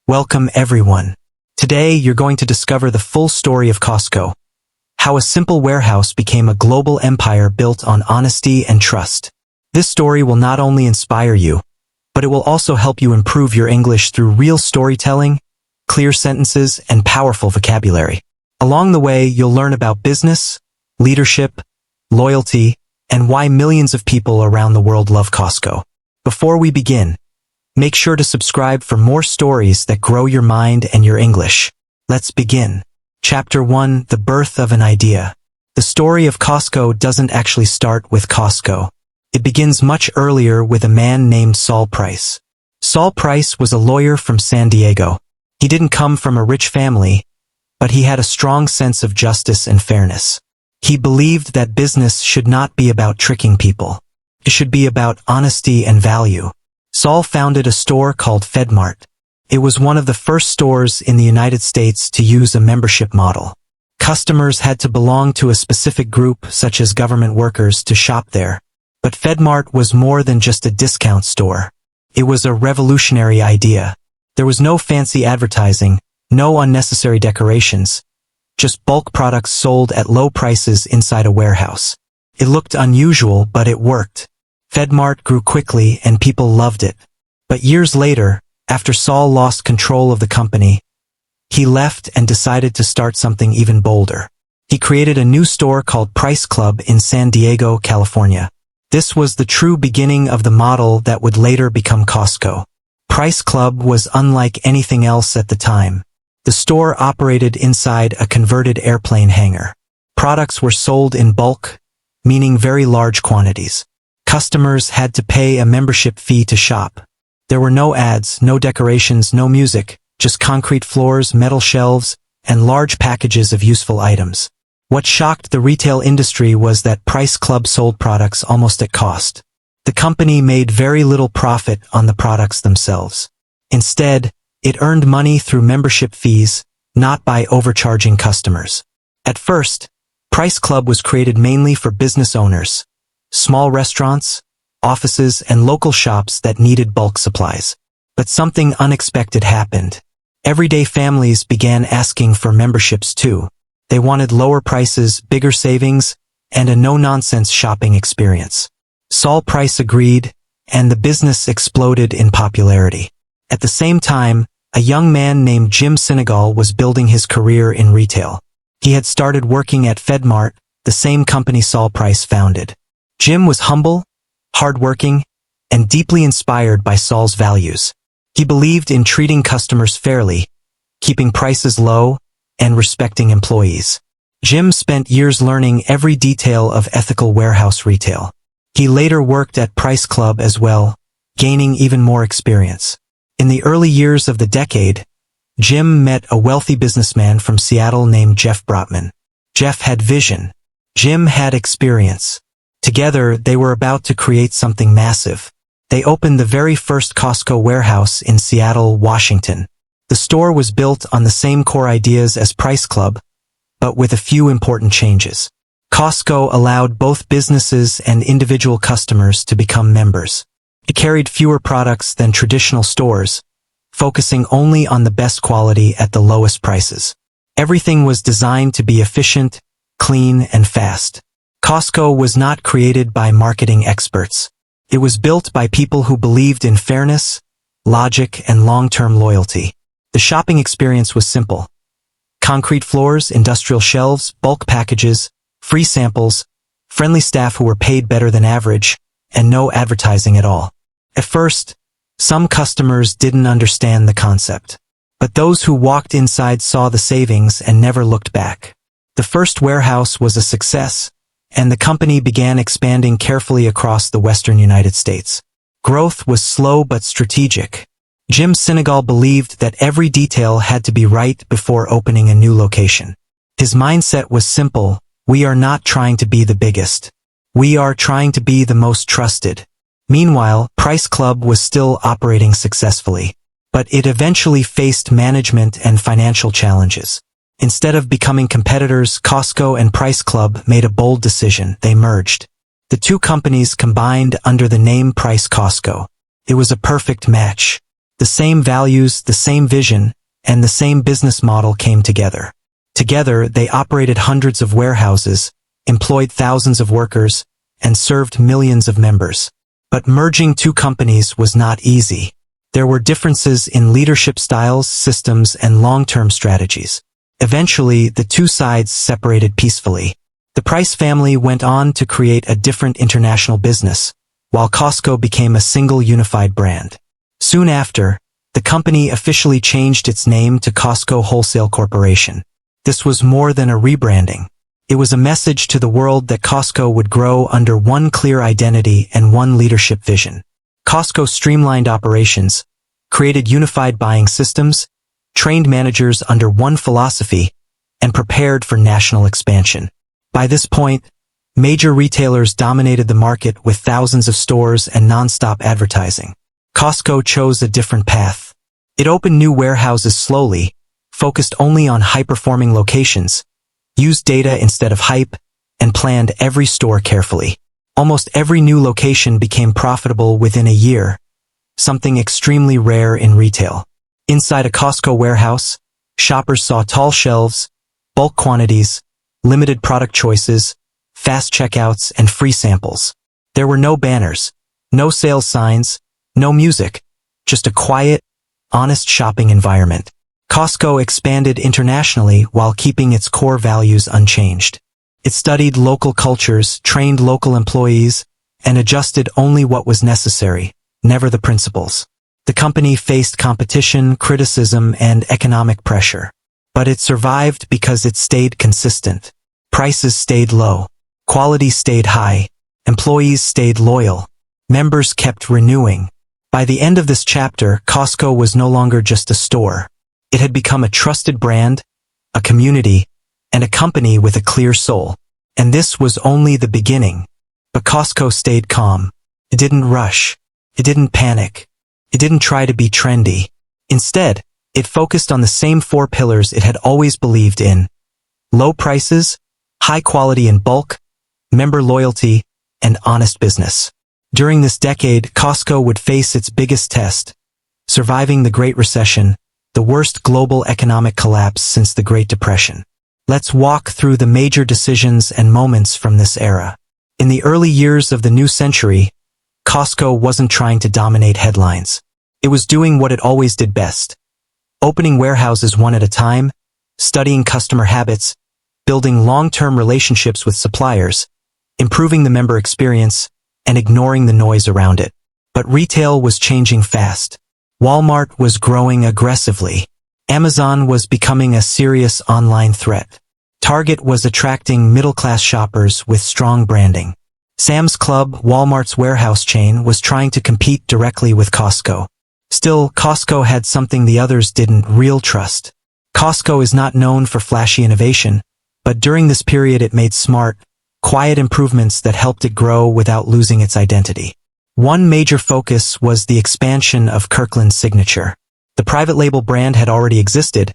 Welcome everyone. Today you're going to discover the full story of Costco. How a simple warehouse became a global empire built on honesty and trust. This story will not only inspire you, but it will also help you improve your English through real storytelling, clear sentences, and powerful vocabulary. Along the way, you'll learn about business, leadership, loyalty, and why millions of people around the world love Costco. Before we begin, make sure to subscribe for more stories that grow your mind and your English. Let's begin. Chapter 1: The Birth of an Idea. The story of Costco doesn't actually start with Costco. It begins much earlier with a man named Saul Price. Saul Price was a lawyer from San Diego. He didn't come from a rich family, but he had a strong sense of justice and fairness. He believed that business should not be about tricking people. It should be about honesty and value. Saul founded a store called FedMart. It was one of the first stores in the United States to use a membership model. Customers had to belong to a specific group, such as government workers, to shop there. But FedMart was more than just a discount store. It was a revolutionary idea. There was no fancy advertising, no unnecessary decorations, just bulk products sold at low prices inside a warehouse. It looked unusual, but it worked. FedMart grew quickly and people loved it. But years later, after Saul lost control of the company, he left and decided to start something even bolder. He created a new store called Price Club in San Diego, California. This was the true beginning of the model that would later become Costco. Price Club was unlike anything else at the time. The store operated inside a converted airplane hangar. Products were sold in bulk, meaning very large quantities. Customers had to pay a membership fee to shop. There were no ads, no decorations, no music, just concrete floors, metal shelves, and large packages of useful items. What shocked the retail industry was that Price Club sold products almost at cost. The company made very little profit on the products themselves. Instead, it earned money through membership fees, not by overcharging customers. At first, Price Club was created mainly for business owners, small restaurants, offices, and local shops that needed bulk supplies. But something unexpected happened. Everyday families began asking for memberships too. They wanted lower prices, bigger savings, and a no-nonsense shopping experience. Saul Price agreed, and the business exploded in popularity. At the same time, a young man named Jim Sinegal was building his career in retail. He had started working at FedMart, the same company Saul Price founded. Jim was humble, hardworking, and deeply inspired by Saul's values. He believed in treating customers fairly, keeping prices low, and respecting employees. Jim spent years learning every detail of ethical warehouse retail. He later worked at Price Club as well, gaining even more experience. In the early years of the decade, Jim met a wealthy businessman from Seattle named Jeff Brotman. Jeff had vision. Jim had experience. Together, they were about to create something massive. They opened the very first Costco warehouse in Seattle, Washington. The store was built on the same core ideas as Price Club, but with a few important changes. Costco allowed both businesses and individual customers to become members. It carried fewer products than traditional stores, focusing only on the best quality at the lowest prices. Everything was designed to be efficient, clean, and fast. Costco was not created by marketing experts. It was built by people who believed in fairness, logic, and long-term loyalty. The shopping experience was simple. Concrete floors, industrial shelves, bulk packages, free samples, friendly staff who were paid better than average, and no advertising at all. At first, some customers didn't understand the concept. But those who walked inside saw the savings and never looked back. The first warehouse was a success, and the company began expanding carefully across the western United States. Growth was slow but strategic. Jim Sinegal believed that every detail had to be right before opening a new location. His mindset was simple: we are not trying to be the biggest. We are trying to be the most trusted. Meanwhile, Price Club was still operating successfully, but it eventually faced management and financial challenges. Instead of becoming competitors, Costco and Price Club made a bold decision. They merged. The two companies combined under the name Price Costco. It was a perfect match. The same values, the same vision, and the same business model came together. Together, they operated hundreds of warehouses, employed thousands of workers, and served millions of members. But merging two companies was not easy. There were differences in leadership styles, systems, and long-term strategies. Eventually, the two sides separated peacefully. The Price family went on to create a different international business, while Costco became a single unified brand. Soon after, the company officially changed its name to Costco Wholesale Corporation. This was more than a rebranding. It was a message to the world that Costco would grow under one clear identity and one leadership vision. Costco streamlined operations, created unified buying systems, trained managers under one philosophy, and prepared for national expansion. By this point, major retailers dominated the market with thousands of stores and non-stop advertising. Costco chose a different path. It opened new warehouses slowly, focused only on high-performing locations, used data instead of hype, and planned every store carefully. Almost every new location became profitable within a year, something extremely rare in retail. Inside a Costco warehouse, shoppers saw tall shelves, bulk quantities, limited product choices, fast checkouts, and free samples. There were no banners, no sales signs, no music, just a quiet, honest shopping environment. Costco expanded internationally while keeping its core values unchanged. It studied local cultures, trained local employees, and adjusted only what was necessary, never the principles. The company faced competition, criticism, and economic pressure. But it survived because it stayed consistent. Prices stayed low. Quality stayed high. Employees stayed loyal. Members kept renewing. By the end of this chapter, Costco was no longer just a store. It had become a trusted brand, a community, and a company with a clear soul. And this was only the beginning. But Costco stayed calm. It didn't rush. It didn't panic. It didn't try to be trendy. Instead, it focused on the same four pillars it had always believed in: low prices, high quality in bulk, member loyalty, and honest business. During this decade, Costco would face its biggest test, surviving the Great Recession, the worst global economic collapse since the Great Depression. Let's walk through the major decisions and moments from this era. In the early years of the new century, Costco wasn't trying to dominate headlines. It was doing what it always did best: opening warehouses one at a time, studying customer habits, building long-term relationships with suppliers, improving the member experience, and ignoring the noise around it. But retail was changing fast. Walmart was growing aggressively. Amazon was becoming a serious online threat. Target was attracting middle-class shoppers with strong branding. Sam's Club, Walmart's warehouse chain, was trying to compete directly with Costco. Still, Costco had something the others didn't: real trust. Costco is not known for flashy innovation, but during this period it made smart, quiet improvements that helped it grow without losing its identity. One major focus was the expansion of Kirkland's Signature. The private label brand had already existed,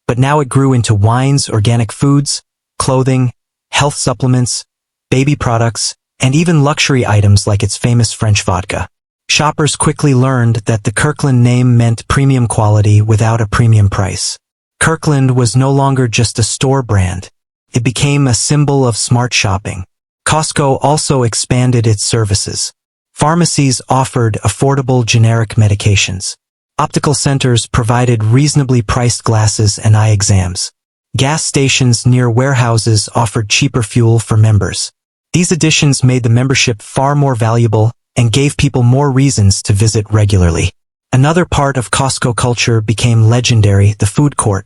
but now it grew into wines, organic foods, clothing, health supplements, baby products, and even luxury items like its famous French vodka. Shoppers quickly learned that the Kirkland name meant premium quality without a premium price. Kirkland was no longer just a store brand. It became a symbol of smart shopping. Costco also expanded its services. Pharmacies offered affordable generic medications. Optical centers provided reasonably priced glasses and eye exams. Gas stations near warehouses offered cheaper fuel for members. These additions made the membership far more valuable and gave people more reasons to visit regularly. Another part of Costco culture became legendary: the food court.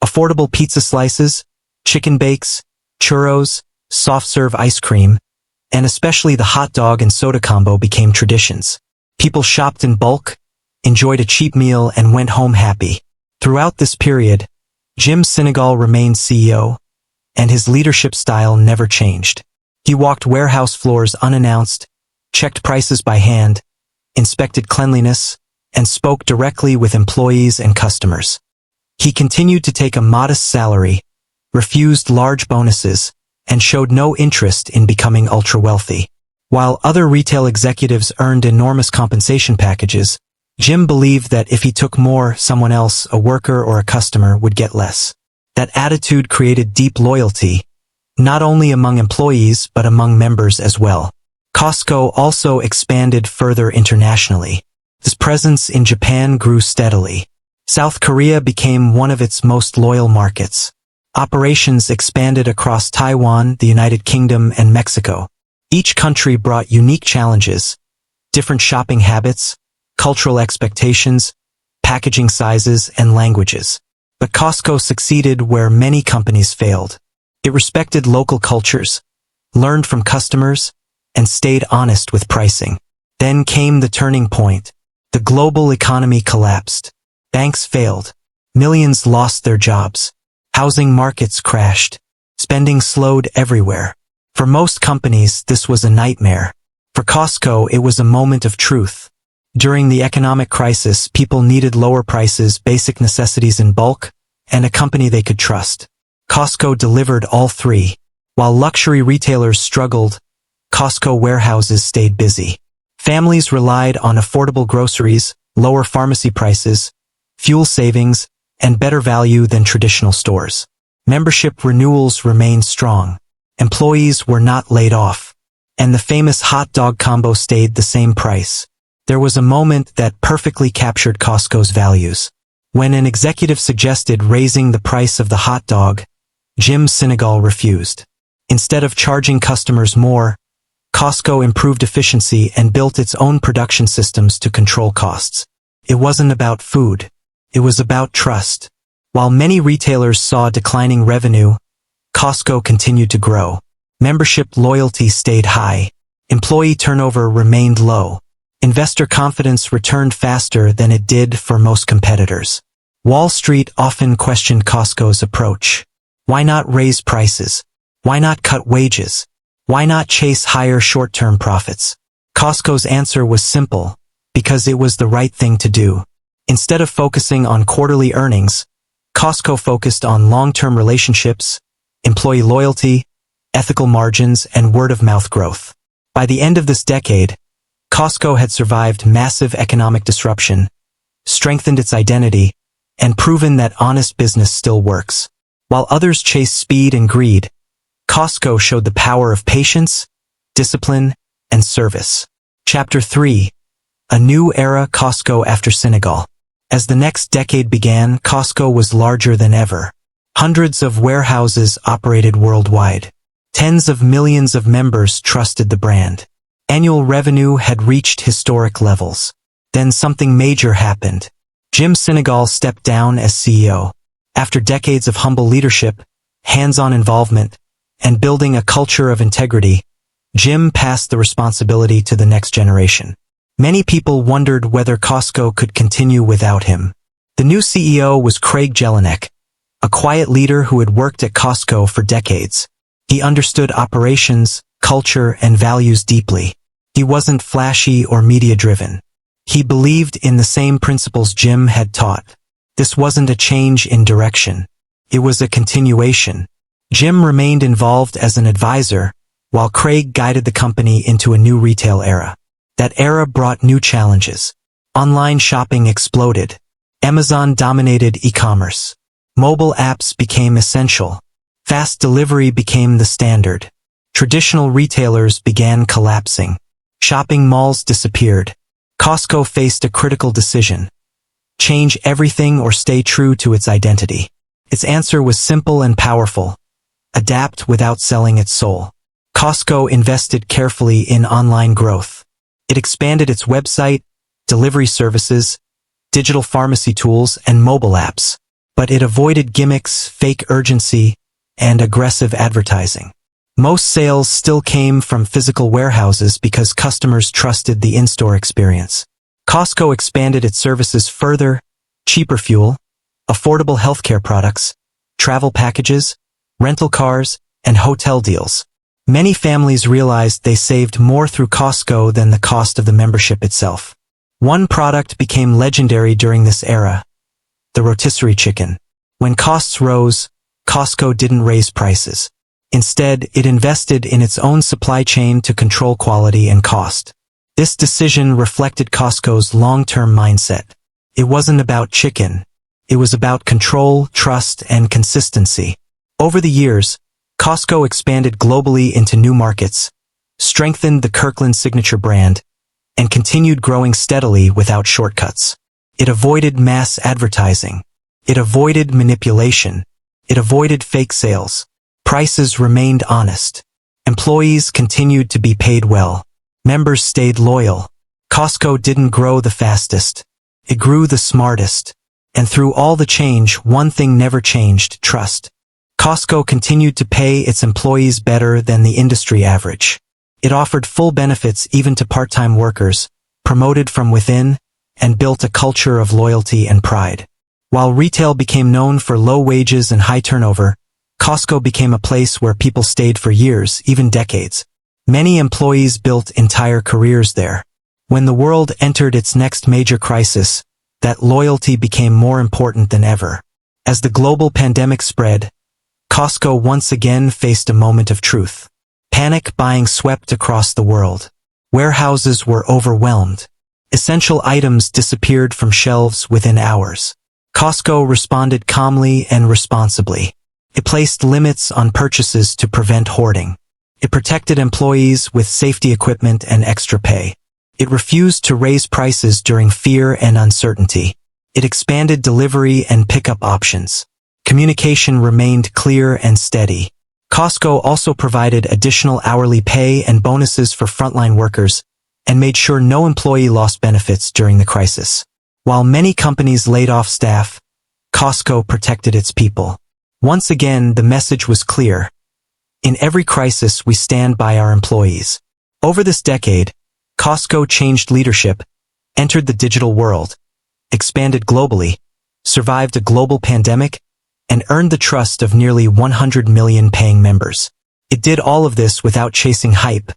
Affordable pizza slices, chicken bakes, churros, soft-serve ice cream, and especially the hot dog and soda combo became traditions. People shopped in bulk, enjoyed a cheap meal, and went home happy. Throughout this period, Jim Sinegal remained CEO, and his leadership style never changed. He walked warehouse floors unannounced, checked prices by hand, inspected cleanliness, and spoke directly with employees and customers. He continued to take a modest salary, refused large bonuses, and showed no interest in becoming ultra-wealthy. While other retail executives earned enormous compensation packages, Jim believed that if he took more, someone else, a worker or a customer, would get less. That attitude created deep loyalty, not only among employees but among members as well. Costco also expanded further internationally. Its presence in Japan grew steadily. South Korea became one of its most loyal markets. Operations expanded across Taiwan, the United Kingdom, and Mexico. Each country brought unique challenges, different shopping habits, cultural expectations, packaging sizes, and languages. But Costco succeeded where many companies failed. It respected local cultures, learned from customers, and stayed honest with pricing. Then came the turning point. The global economy collapsed. Banks failed. Millions lost their jobs. Housing markets crashed. Spending slowed everywhere. For most companies, this was a nightmare. For Costco, it was a moment of truth. During the economic crisis, people needed lower prices, basic necessities in bulk, and a company they could trust. Costco delivered all three. While luxury retailers struggled, Costco warehouses stayed busy. Families relied on affordable groceries, lower pharmacy prices, fuel savings, and better value than traditional stores. Membership renewals remained strong. Employees were not laid off. And the famous hot dog combo stayed the same price. There was a moment that perfectly captured Costco's values. When an executive suggested raising the price of the hot dog, Jim Sinegal refused. Instead of charging customers more, Costco improved efficiency and built its own production systems to control costs. It wasn't about food. It was about trust. While many retailers saw declining revenue, Costco continued to grow. Membership loyalty stayed high. Employee turnover remained low. Investor confidence returned faster than it did for most competitors. Wall Street often questioned Costco's approach. Why not raise prices? Why not cut wages? Why not chase higher short-term profits? Costco's answer was simple, because it was the right thing to do. Instead of focusing on quarterly earnings, Costco focused on long-term relationships, employee loyalty, ethical margins, and word-of-mouth growth. By the end of this decade, Costco had survived massive economic disruption, strengthened its identity, and proven that honest business still works. While others chased speed and greed, Costco showed the power of patience, discipline, and service. Chapter 3. A New Era: Costco after Sinegal. As the next decade began, Costco was larger than ever. Hundreds of warehouses operated worldwide. Tens of millions of members trusted the brand. Annual revenue had reached historic levels. Then something major happened. Jim Sinegal stepped down as CEO. After decades of humble leadership, hands-on involvement, and building a culture of integrity, Jim passed the responsibility to the next generation. Many people wondered whether Costco could continue without him. The new CEO was Craig Jelinek, a quiet leader who had worked at Costco for decades. He understood operations, culture, and values deeply. He wasn't flashy or media-driven. He believed in the same principles Jim had taught. This wasn't a change in direction. It was a continuation. Jim remained involved as an advisor, while Craig guided the company into a new retail era. That era brought new challenges. Online shopping exploded. Amazon dominated e-commerce. Mobile apps became essential. Fast delivery became the standard. Traditional retailers began collapsing. Shopping malls disappeared. Costco faced a critical decision. Change everything or stay true to its identity. Its answer was simple and powerful. Adapt without selling its soul. Costco invested carefully in online growth. It expanded its website, delivery services, digital pharmacy tools, and mobile apps. But it avoided gimmicks, fake urgency, and aggressive advertising. Most sales still came from physical warehouses because customers trusted the in-store experience. Costco expanded its services further: cheaper fuel, affordable healthcare products, travel packages, rental cars, and hotel deals. Many families realized they saved more through Costco than the cost of the membership itself. One product became legendary during this era: the rotisserie chicken. When costs rose, Costco didn't raise prices. Instead, it invested in its own supply chain to control quality and cost. This decision reflected Costco's long-term mindset. It wasn't about chicken. It was about control, trust, and consistency. Over the years, Costco expanded globally into new markets, strengthened the Kirkland signature brand, and continued growing steadily without shortcuts. It avoided mass advertising. It avoided manipulation. It avoided fake sales. Prices remained honest. Employees continued to be paid well. Members stayed loyal. Costco didn't grow the fastest. It grew the smartest. And through all the change, one thing never changed: trust. Costco continued to pay its employees better than the industry average. It offered full benefits even to part-time workers, promoted from within, and built a culture of loyalty and pride. While retail became known for low wages and high turnover, Costco became a place where people stayed for years, even decades. Many employees built entire careers there. When the world entered its next major crisis, that loyalty became more important than ever. As the global pandemic spread, Costco once again faced a moment of truth. Panic buying swept across the world. Warehouses were overwhelmed. Essential items disappeared from shelves within hours. Costco responded calmly and responsibly. It placed limits on purchases to prevent hoarding. It protected employees with safety equipment and extra pay. It refused to raise prices during fear and uncertainty. It expanded delivery and pickup options. Communication remained clear and steady. Costco also provided additional hourly pay and bonuses for frontline workers, and made sure no employee lost benefits during the crisis. While many companies laid off staff, Costco protected its people. Once again, the message was clear. In every crisis, we stand by our employees. Over this decade, Costco changed leadership, entered the digital world, expanded globally, survived a global pandemic, and earned the trust of nearly 100 million paying members. It did all of this without chasing hype,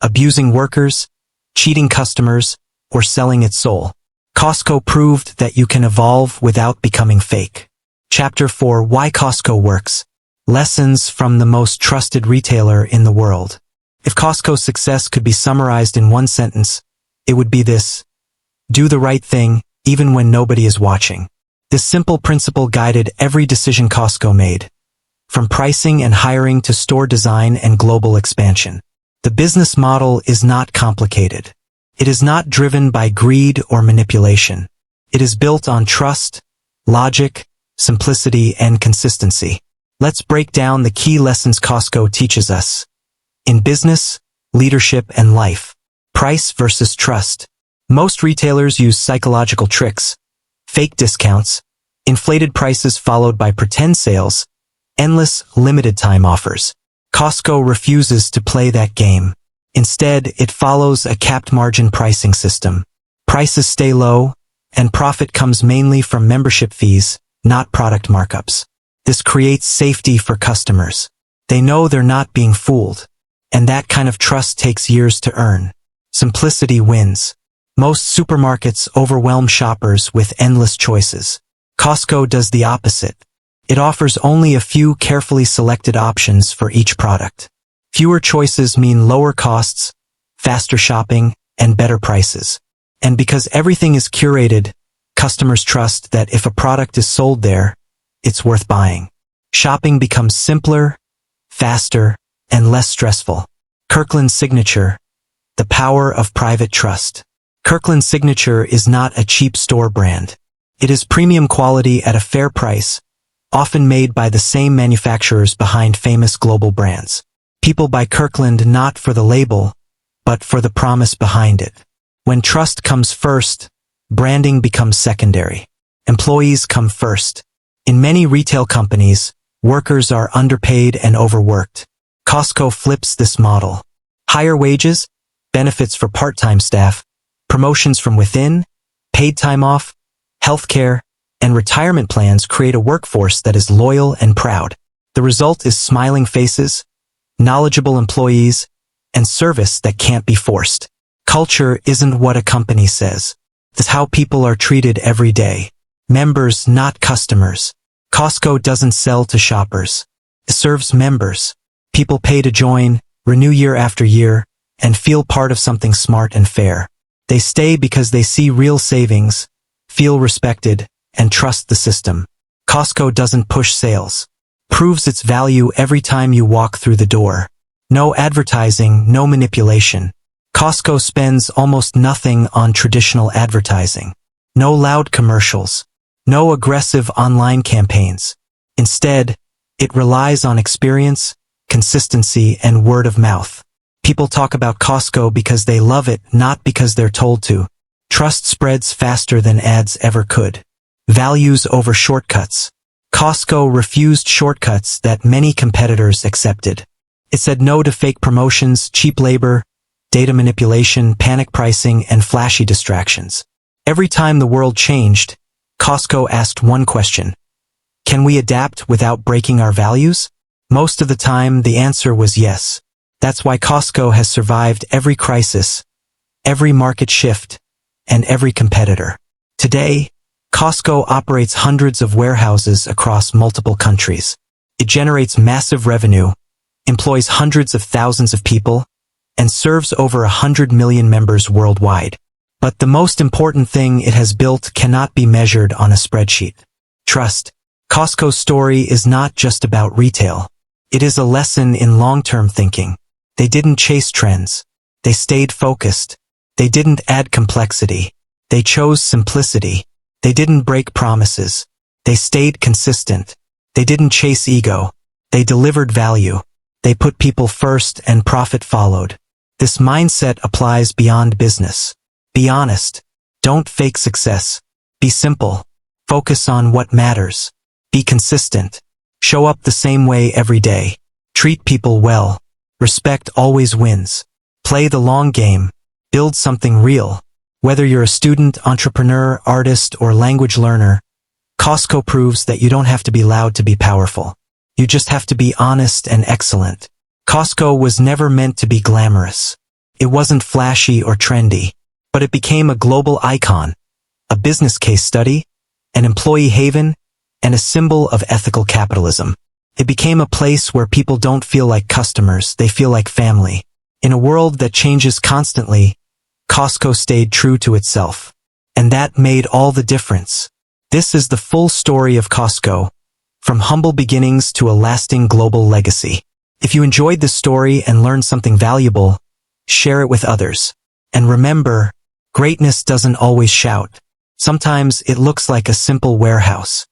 abusing workers, cheating customers, or selling its soul. Costco proved that you can evolve without becoming fake. Chapter 4: Why Costco Works. Lessons from the most trusted retailer in the world. If Costco's success could be summarized in one sentence, it would be this: do the right thing, even when nobody is watching. This simple principle guided every decision Costco made, from pricing and hiring to store design and global expansion. The business model is not complicated. It is not driven by greed or manipulation. It is built on trust, logic, simplicity, and consistency. Let's break down the key lessons Costco teaches us. In business, leadership, and life. Price versus trust. Most retailers use psychological tricks, fake discounts, inflated prices followed by pretend sales, endless limited-time offers. Costco refuses to play that game. Instead, it follows a capped margin pricing system. Prices stay low, and profit comes mainly from membership fees, not product markups. This creates safety for customers. They know they're not being fooled, and that kind of trust takes years to earn. Simplicity wins. Most supermarkets overwhelm shoppers with endless choices. Costco does the opposite. It offers only a few carefully selected options for each product. Fewer choices mean lower costs, faster shopping, and better prices. And because everything is curated, customers trust that if a product is sold there, it's worth buying. Shopping becomes simpler, faster, and less stressful. Kirkland Signature. The power of private trust. Kirkland Signature is not a cheap store brand. It is premium quality at a fair price, often made by the same manufacturers behind famous global brands. People buy Kirkland not for the label, but for the promise behind it. When trust comes first, branding becomes secondary. Employees come first. In many retail companies, workers are underpaid and overworked. Costco flips this model. Higher wages, benefits for part-time staff, promotions from within, paid time off, healthcare, and retirement plans create a workforce that is loyal and proud. The result is smiling faces, knowledgeable employees, and service that can't be forced. Culture isn't what a company says. It's how people are treated every day. Members, not customers. Costco doesn't sell to shoppers. It serves members. People pay to join, renew year after year, and feel part of something smart and fair. They stay because they see real savings, feel respected, and trust the system. Costco doesn't push sales. Proves its value every time you walk through the door. No advertising, no manipulation. Costco spends almost nothing on traditional advertising. No loud commercials. No aggressive online campaigns. Instead, it relies on experience, consistency, and word of mouth. People talk about Costco because they love it, not because they're told to. Trust spreads faster than ads ever could. Values over shortcuts. Costco refused shortcuts that many competitors accepted. It said no to fake promotions, cheap labor, data manipulation, panic pricing, and flashy distractions. Every time the world changed, Costco asked one question: can we adapt without breaking our values? Most of the time, the answer was yes. That's why Costco has survived every crisis, every market shift, and every competitor. Today, Costco operates hundreds of warehouses across multiple countries. It generates massive revenue, employs hundreds of thousands of people, and serves over 100 million members worldwide. But the most important thing it has built cannot be measured on a spreadsheet. Trust. Costco's story is not just about retail. It is a lesson in long-term thinking. They didn't chase trends. They stayed focused. They didn't add complexity. They chose simplicity. They didn't break promises. They stayed consistent. They didn't chase ego. They delivered value. They put people first and profit followed. This mindset applies beyond business. Be honest. Don't fake success. Be simple. Focus on what matters. Be consistent. Show up the same way every day. Treat people well. Respect always wins. Play the long game. Build something real. Whether you're a student, entrepreneur, artist, or language learner, Costco proves that you don't have to be loud to be powerful. You just have to be honest and excellent. Costco was never meant to be glamorous. It wasn't flashy or trendy, but it became a global icon, a business case study, an employee haven, and a symbol of ethical capitalism. It became a place where people don't feel like customers, they feel like family. In a world that changes constantly, Costco stayed true to itself. And that made all the difference. This is the full story of Costco, from humble beginnings to a lasting global legacy. If you enjoyed this story and learned something valuable, share it with others. And remember, greatness doesn't always shout. Sometimes it looks like a simple warehouse.